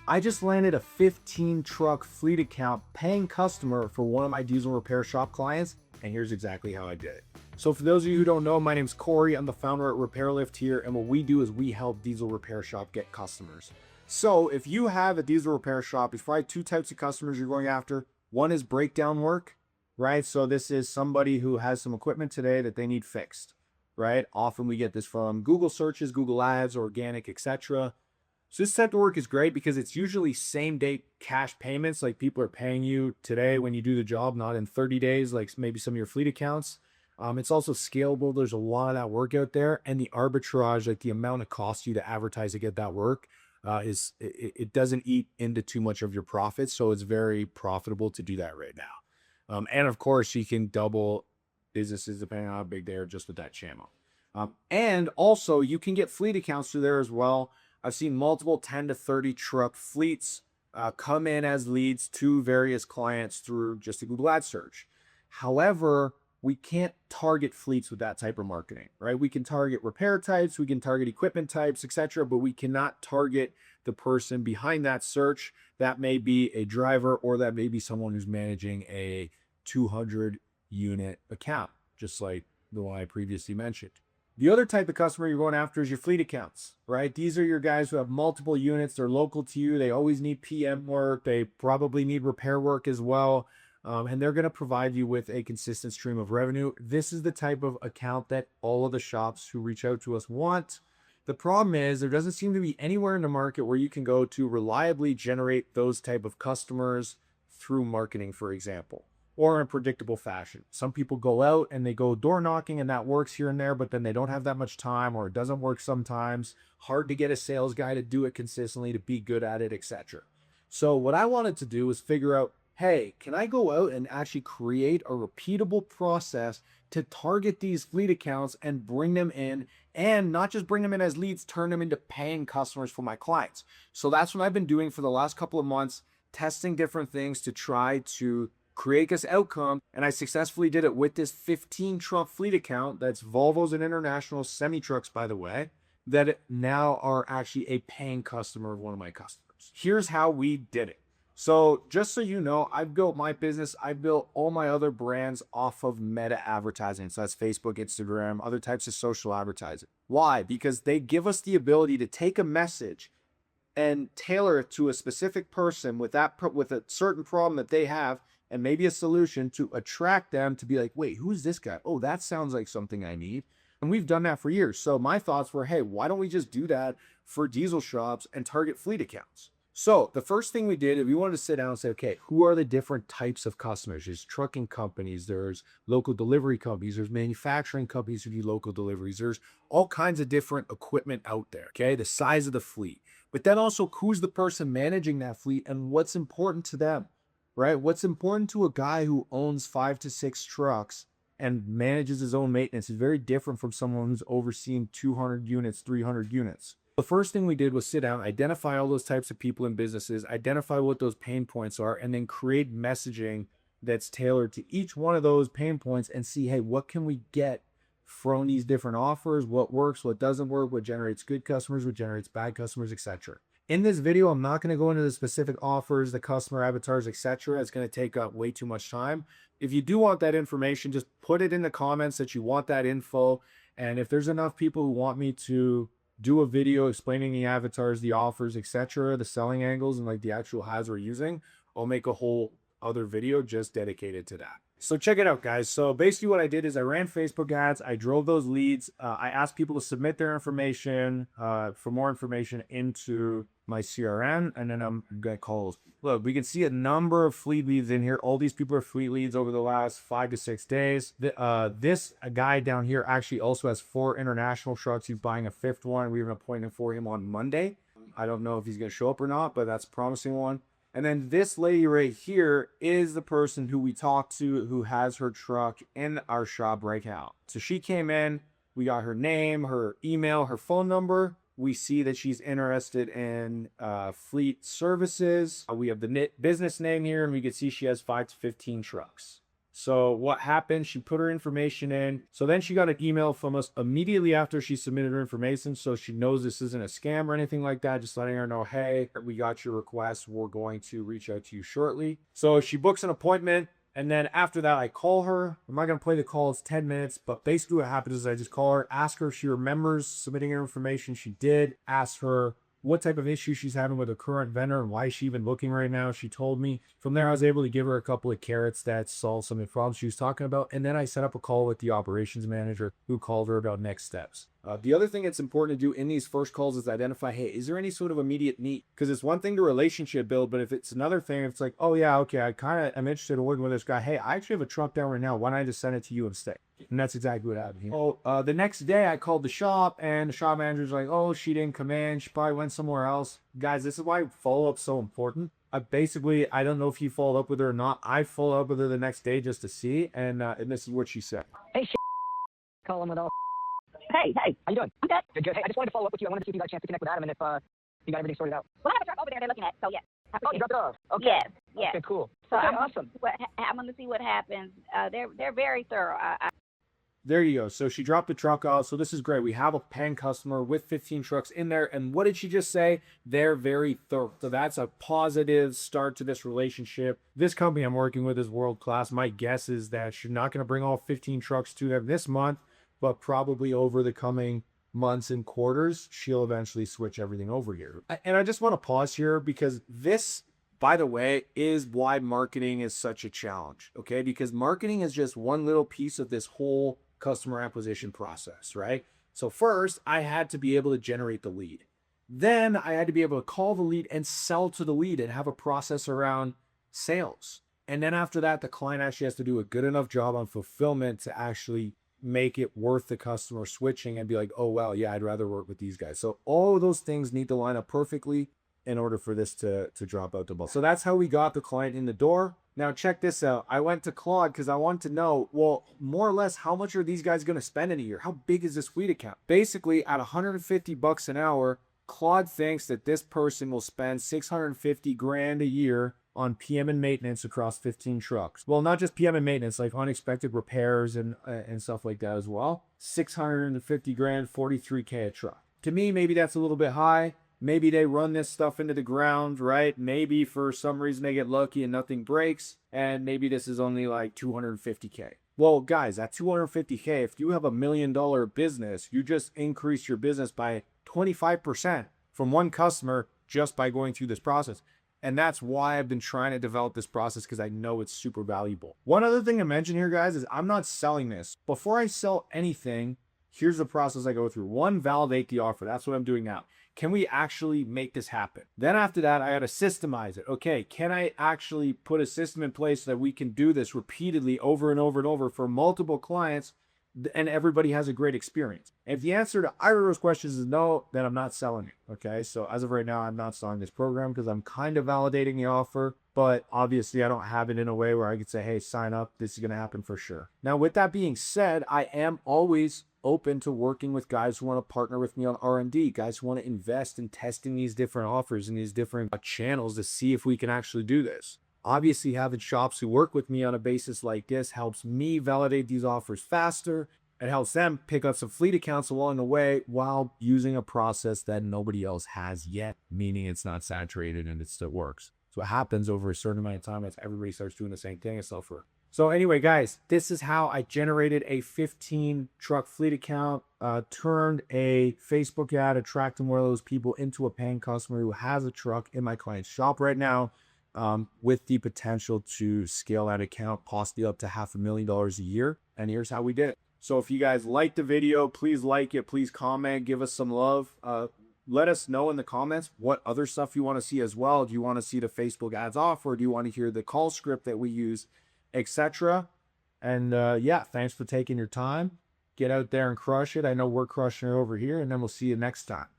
I just landed a 15 truck fleet account paying customer for one of my diesel repair shop clients, and here's exactly how I did it. So for those of you who don't know, my name's Corey. I'm the founder at RepairLift here, and what we do is we help diesel repair shop get customers. So if you have a diesel repair shop, there's probably two types of customers you're going after. One is breakdown work, right? So this is somebody who has some equipment today that they need fixed, right? Often we get this from Google searches, Google ads, organic, etc. So this type of work is great because it's usually same day cash payments. Like people are paying you today when you do the job, not in 30 days, like maybe some of your fleet accounts. It's also scalable. There's a lot of that work out there, and the arbitrage, like the amount it costs you to advertise to get that work, it doesn't eat into too much of your profits. So it's very profitable to do that right now. And of course, you can double businesses depending on how big they are just with that channel. And also, you can get fleet accounts through there as well. I've seen multiple 10 to 30 truck fleets come in as leads to various clients through just a Google ad search. However, we can't target fleets with that type of marketing, right? We can target repair types, we can target equipment types, etc., but we cannot target the person behind that search. That may be a driver, or that may be someone who's managing a 200 unit account, just like the one I previously mentioned. The other type of customer you're going after is your fleet accounts, right? These are your guys who have multiple units. They're local to you. They always need PM work. They probably need repair work as well. And they're going to provide you with a consistent stream of revenue. This is the type of account that all of the shops who reach out to us want. The problem is there doesn't seem to be anywhere in the market where you can go to reliably generate those type of customers through marketing, for example, or in predictable fashion. Some people go out and they go door knocking, and that works here and there, but then they don't have that much time, or it doesn't work sometimes. Hard to get a sales guy to do it consistently, to be good at it, etc. So what I wanted to do was figure out, hey, can I go out and actually create a repeatable process to target these fleet accounts and bring them in, and not just bring them in as leads, turn them into paying customers for my clients. So that's what I've been doing for the last couple of months, testing different things to try to create this outcome. And I successfully did it with this 15 truck fleet account. That's Volvos and International semi trucks, by the way, that now are actually a paying customer of one of my customers. Here's how we did it. So just so you know, I've built my business, I built all my other brands off of meta advertising. So that's Facebook, Instagram, other types of social advertising. Why? Because they give us the ability to take a message and tailor it to a specific person with a certain problem that they have, and maybe a solution to attract them to be like, wait, who's this guy? Oh, that sounds like something I need. And we've done that for years. So my thoughts were, hey, why don't we just do that for diesel shops and target fleet accounts? So the first thing we did is we wanted to sit down and say, okay, who are the different types of customers? There's trucking companies, there's local delivery companies, there's manufacturing companies who do local deliveries. There's all kinds of different equipment out there, okay? The size of the fleet. But then also, who's the person managing that fleet and what's important to them, right? What's important to a guy who owns 5 to 6 trucks and manages his own maintenance is very different from someone who's overseeing 200 units, 300 units. The first thing we did was sit down, identify all those types of people and businesses, identify what those pain points are, and then create messaging that's tailored to each one of those pain points and see, hey, what can we get from these different offers? What works, what doesn't work, what generates good customers, what generates bad customers, etc. In this video, I'm not going to go into the specific offers, the customer avatars, etc. It's going to take up way too much time. If you do want that information, just put it in the comments that you want that info. And if there's enough people who want me to do a video explaining the avatars, the offers, etc., the selling angles, and like the actual ads we're using, I'll make a whole other video just dedicated to that. So check it out, guys. So basically what I did is I ran Facebook ads. I drove those leads. I asked people to submit their information for more information into my CRM, and then I'm going to call those. Look, we can see a number of fleet leads in here. All these people are fleet leads over the last 5 to 6 days. This guy down here actually also has 4 international trucks. He's buying a 5th one. We have an appointment for him on Monday. I don't know if he's going to show up or not, but that's a promising one. And then this lady right here is the person who we talked to who has her truck in our shop right now. So she came in, we got her name, her email, her phone number. We see that she's interested in fleet services. We have the business name here, and we can see she has 5 to 15 trucks. So what happened, she put her information in. So then she got an email from us immediately after she submitted her information. So she knows this isn't a scam or anything like that. Just letting her know, hey, we got your request. We're going to reach out to you shortly. So she books an appointment. And then after that, I call her. I'm not going to play the call. It's 10 minutes. But basically what happens is I just call her, ask her if she remembers submitting her information. She did. Ask her what type of issue she's having with her current vendor and why she's even looking right now. She told me. From there, I was able to give her a couple of carrots that solved some of the problems she was talking about. And then I set up a call with the operations manager who called her about next steps. The other thing that's important to do in these first calls is identify, hey, is there any sort of immediate need? Because it's one thing to relationship build, but if it's another thing, it's like, oh yeah, okay, I'm interested in working with this guy. Hey, I actually have a truck down right now. Why don't I just send it to you instead? And that's exactly what happened here. Oh, the next day I called the shop and the shop manager's like, oh, she didn't come in. She probably went somewhere else. Guys, this is why follow-up's so important. I don't know if you followed up with her or not. I followed up with her the next day just to see. And this is what she said. Hey, call him with all. Hey, how you doing? I'm good. Good. Hey, I just wanted to follow up with you. I wanted to see if you got a chance to connect with Adam and if you got everything sorted out. Well, I have a truck over there they're looking at, so yeah. Oh, you dropped it off? Okay. Yes, yes. Okay, cool. So okay, I'm awesome. I'm going to see what happens. They're very thorough. There you go. So she dropped the truck off. So this is great. We have a paying customer with 15 trucks in there. And what did she just say? They're very thorough. So that's a positive start to this relationship. This company I'm working with is world-class. My guess is that she's not going to bring all 15 trucks to them this month, but probably over the coming months and quarters, she'll eventually switch everything over here. And I just want to pause here because this, by the way, is why marketing is such a challenge, okay? Because marketing is just one little piece of this whole customer acquisition process, right? So first, I had to be able to generate the lead. Then I had to be able to call the lead and sell to the lead and have a process around sales. And then after that, the client actually has to do a good enough job on fulfillment to actually make it worth the customer switching and be like, oh, well, yeah, I'd rather work with these guys. So all of those things need to line up perfectly in order for this to drop out the ball. So that's how we got the client in the door. Now check this out. I went to Claude because I wanted to know, well, more or less, how much are these guys going to spend in a year? How big is this fleet account? Basically, at $150 an hour, Claude thinks that this person will spend 650 grand a year on PM and maintenance across 15 trucks. Well, not just PM and maintenance, like unexpected repairs and stuff like that as well. 650 grand, 43K a truck. To me, maybe that's a little bit high. Maybe they run this stuff into the ground, right? Maybe for some reason they get lucky and nothing breaks. And maybe this is only like 250K. Well, guys, at 250K, if you have $1 million business, you just increase your business by 25% from one customer just by going through this process. And that's why I've been trying to develop this process, because I know it's super valuable. One other thing to mention here, guys, is I'm not selling this. Before I sell anything, here's the process I go through. One, validate the offer. That's what I'm doing now. Can we actually make this happen? Then after that, I got to systemize it. Okay, can I actually put a system in place so that we can do this repeatedly over and over and over for multiple clients and everybody has a great experience? If the answer to either of those questions is no, then I'm not selling it. Okay, so as of right now, I'm not selling this program because I'm kind of validating the offer, but obviously I don't have it in a way where I could say, hey, sign up, this is going to happen for sure. Now, with that being said, I am always open to working with guys who want to partner with me on R&D, guys who want to invest in testing these different offers and these different channels to see if we can actually do this. Obviously, having shops who work with me on a basis like this helps me validate these offers faster. It helps them pick up some fleet accounts along the way while using a process that nobody else has yet, meaning it's not saturated and it still works. So what happens over a certain amount of time is everybody starts doing the same thing. It's self-work. So anyway, guys, this is how I generated a 15 truck fleet account, turned a Facebook ad, attracting one of those people into a paying customer who has a truck in my client's shop right now, with the potential to scale that account possibly up to $500,000 a year. And here's how we did it. So if you guys liked the video, please like it, please comment, give us some love. Let us know in the comments what other stuff you want to see as well. Do you want to see the Facebook ads off, or do you want to hear the call script that we use, etc.? And yeah, thanks for taking your time. Get out there and crush it. I know we're crushing it over here, and then we'll see you next time.